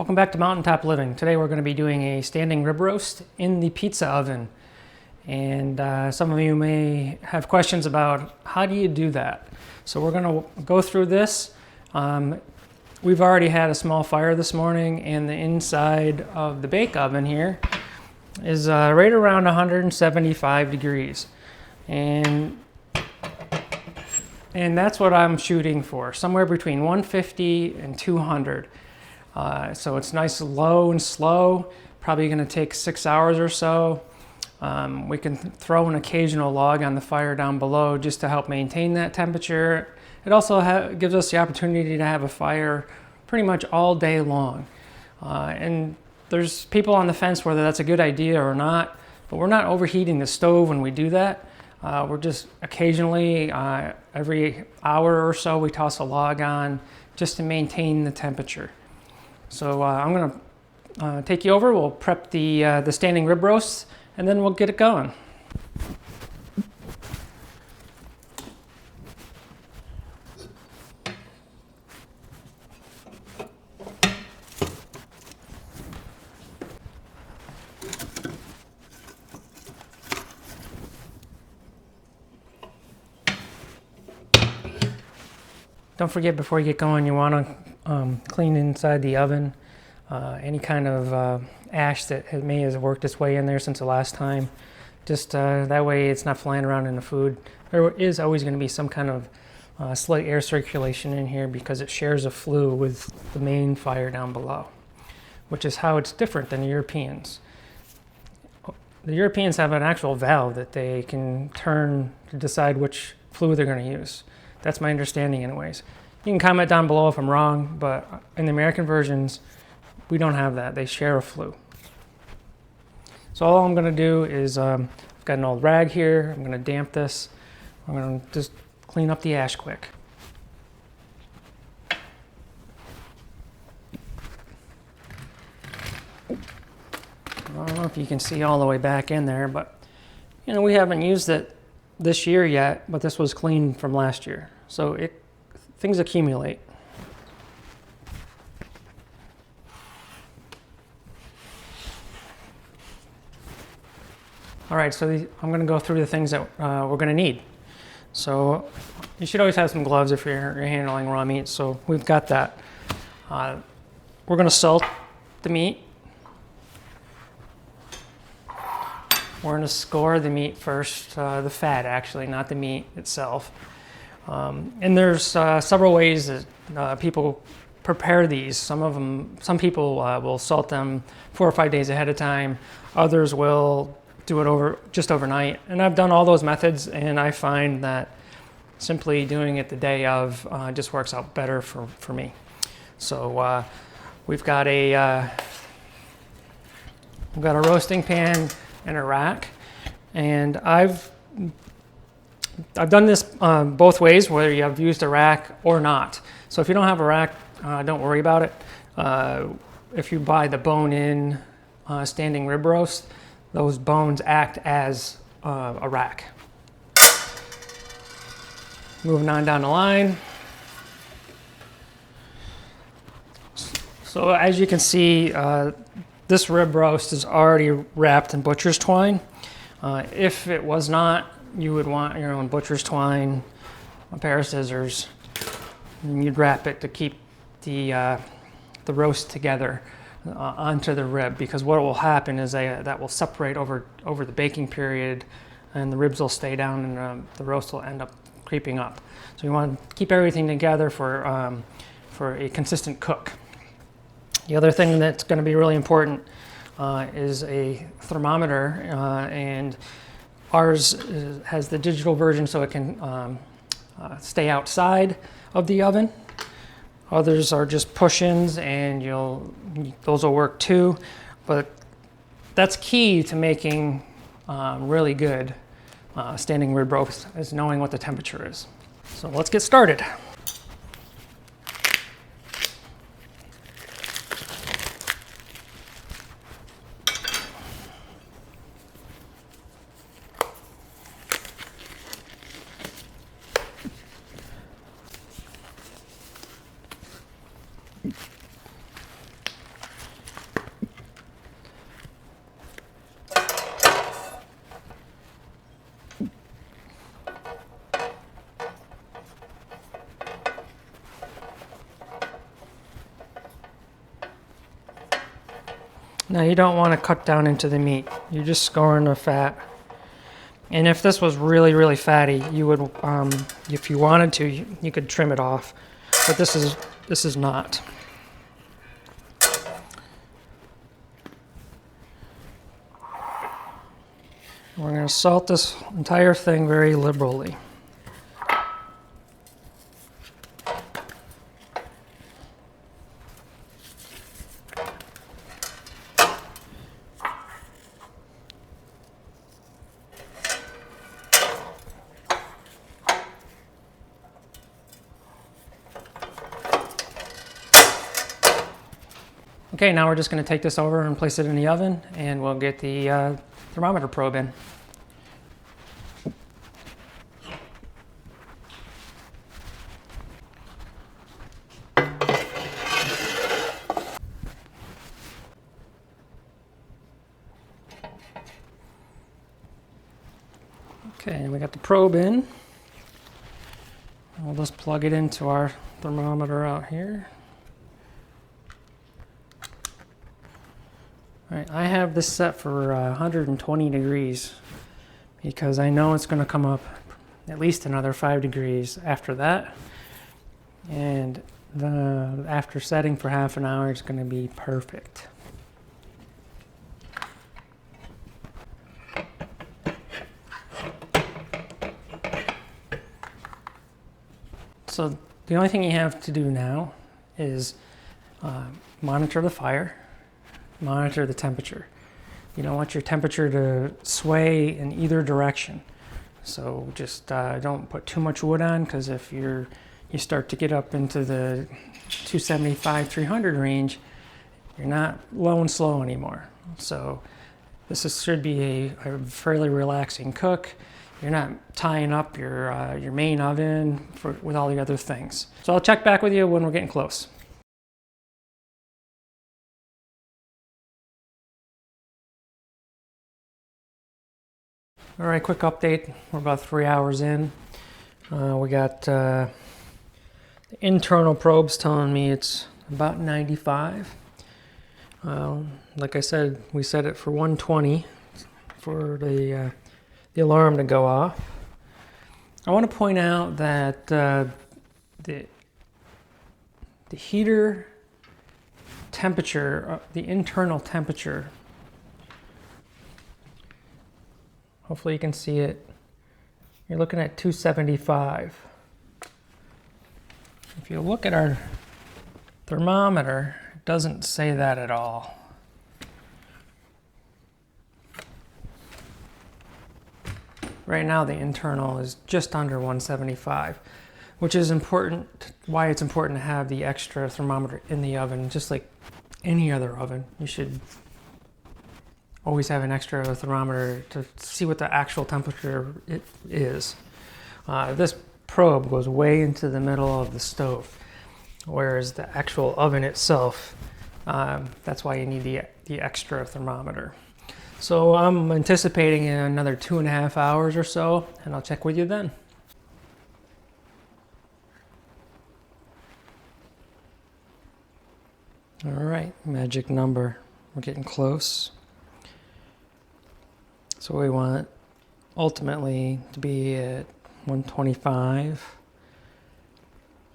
Welcome back to Mountaintop Living. Today we're going to be doing a standing rib roast in the pizza oven. And some of you may have questions about how do you do that. So we're going to go through this. We've already had a small fire this morning, and the inside of the bake oven here is right around 175 degrees. And that's what I'm shooting for, somewhere between 150 and 200. So it's nice, low and slow, probably going to take 6 hours or so. We can throw an occasional log on the fire down below just to help maintain that temperature. It also gives us the opportunity to have a fire pretty much all day long. And there's people on the fence whether that's a good idea or not, but we're not overheating the stove when we do that. We're just occasionally, every hour or so, we toss a log on just to maintain the temperature. So I'm going to take you over. We'll prep the standing rib roast, and then we'll get it going. Don't forget, before you get going, you want to clean inside the oven. Any kind of ash that may have worked its way in there since the last time. Just that way it's not flying around in the food. There is always going to be some kind of slight air circulation in here because it shares a flue with the main fire down below, which is how it's different than the Europeans. The Europeans have an actual valve that they can turn to decide which flue they're going to use. That's my understanding anyways. You can comment down below if I'm wrong, but in the American versions, we don't have that. They share a flue. So all I'm going to do is, I've got an old rag here. I'm going to damp this. I'm going to just clean up the ash quick. I don't know if you can see all the way back in there, but you know, we haven't used it this year yet, but this was clean from last year. So things accumulate. All right, so I'm going to go through the things that we're going to need. So you should always have some gloves if you're handling raw meat. So we've got that. We're going to salt the meat. We're going to score the meat first, the fat actually, not the meat itself. And there's several ways that people prepare these. Some people will salt them 4 or 5 days ahead of time. Others will do it just overnight. And I've done all those methods, and I find that simply doing it the day of just works out better for me. So we've got a roasting pan and a rack, and I've done this both ways, whether you have used a rack or not. So if you don't have a rack, don't worry about it. If you buy the bone-in standing rib roast, those bones act as a rack. Moving on down the line. So as you can see, this rib roast is already wrapped in butcher's twine. If it was not, you would want your own butcher's twine, a pair of scissors, and you'd wrap it to keep the roast together onto the rib, because what will happen is that will separate over the baking period, and the ribs will stay down, and the roast will end up creeping up. So you want to keep everything together for a consistent cook. The other thing that's going to be really important is a thermometer, and ours has the digital version so it can stay outside of the oven. Others are just push-ins, and those will work too. But that's key to making really good standing rib roast, is knowing what the temperature is. So let's get started. Now you don't want to cut down into the meat. You're just scoring the fat. And if this was really, really fatty, you would, if you wanted to, you could trim it off. But this is not. We're going to salt this entire thing very liberally. Okay, now we're just going to take this over and place it in the oven, and we'll get the thermometer probe in. Okay, and we got the probe in. We'll just plug it into our thermometer out here. All right, I have this set for 120 degrees because I know it's going to come up at least another 5 degrees after that. And after setting for half an hour, it's going to be perfect. So the only thing you have to do now is monitor the fire. Monitor the temperature. You don't want your temperature to sway in either direction. So just don't put too much wood on, because if you start to get up into the 275, 300 range, you're not low and slow anymore. So should be a fairly relaxing cook. You're not tying up your main oven with all the other things. So I'll check back with you when we're getting close. All right, quick update. We're about 3 hours in. We got the internal probes telling me it's about 95. Like I said, we set it for 120 for the alarm to go off. I want to point out that the heater temperature, the internal temperature, hopefully you can see it. You're looking at 275. If you look at our thermometer, it doesn't say that at all. Right now the internal is just under 175, which is important, why it's important to have the extra thermometer in the oven. Just like any other oven, you should always have an extra thermometer to see what the actual temperature it is. This probe goes way into the middle of the stove, whereas the actual oven itself, that's why you need the extra thermometer. So I'm anticipating in another 2.5 hours or so, and I'll check with you then. All right, magic number. We're getting close. So we want ultimately to be at 125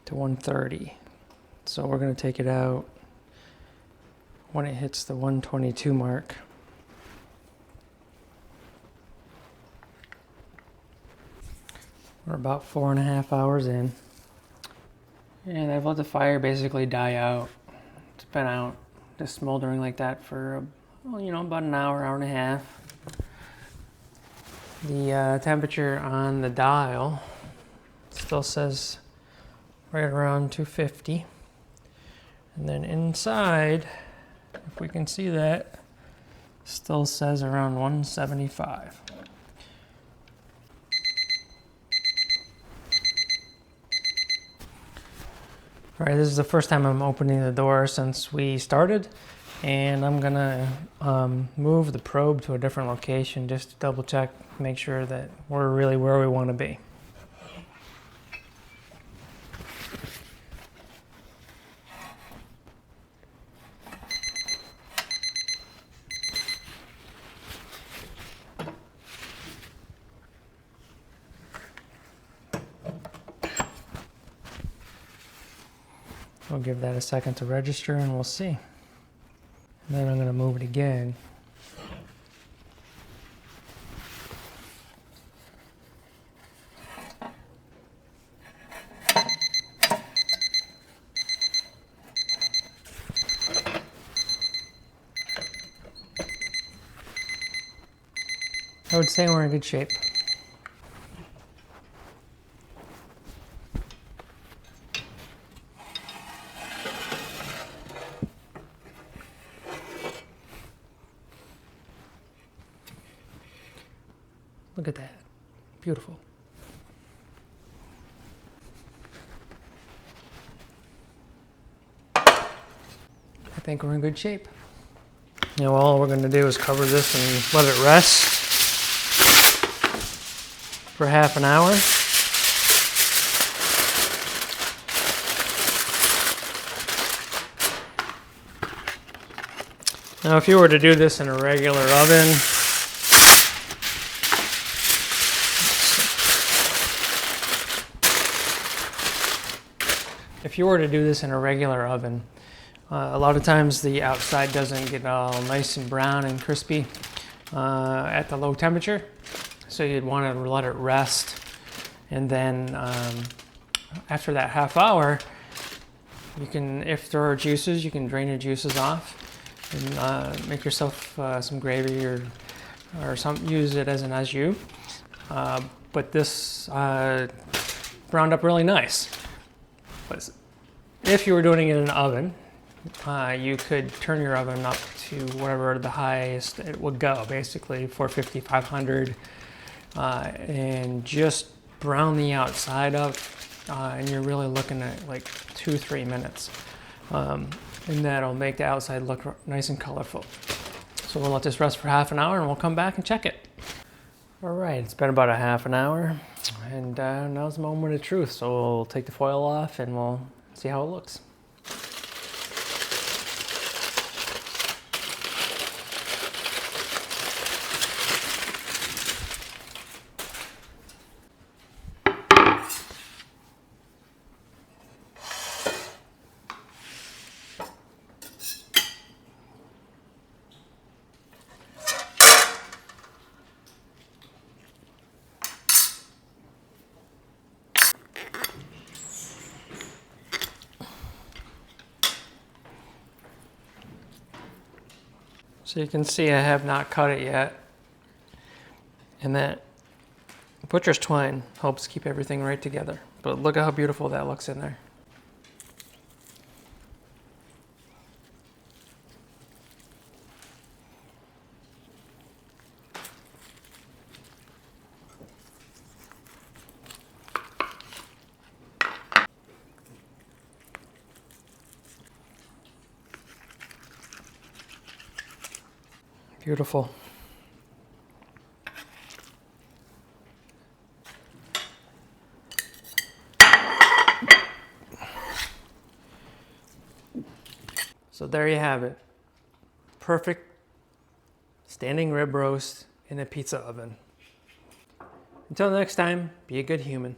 to 130. So we're going to take it out when it hits the 122 mark. We're about 4.5 hours in. And I've let the fire basically die out. It's been out just smoldering like that for, about an hour, hour and a half. The temperature on the dial still says right around 250. And then inside, if we can see that, still says around 175. All right, this is the first time I'm opening the door since we started, and I'm gonna move the probe to a different location just to double check, make sure that we're really where we want to be. I'll give that a second to register and we'll see. And then I'm going to move it again. I would say we're in good shape. Look at that. Beautiful. I think we're in good shape. Now all we're going to do is cover this and let it rest for half an hour. Now if you were to do this in a regular oven, a lot of times the outside doesn't get all nice and brown and crispy at the low temperature. So you'd want to let it rest. And then after that half hour, you can, if there are juices, you can drain your juices off and make yourself some gravy or use it as an au jus. But this browned up really nice. But if you were doing it in an oven, you could turn your oven up to whatever the highest it would go, basically 450, 500, and just brown the outside up, and you're really looking at like 2-3 minutes. And that'll make the outside look nice and colorful. So we'll let this rest for half an hour and we'll come back and check it. All right, it's been about a half an hour, and now's the moment of truth. So we'll take the foil off and we'll see how it looks. So you can see I have not cut it yet, and that butcher's twine helps keep everything right together. But look at how beautiful that looks in there. Beautiful. So there you have it. Perfect standing rib roast in a pizza oven. Until next time, be a good human.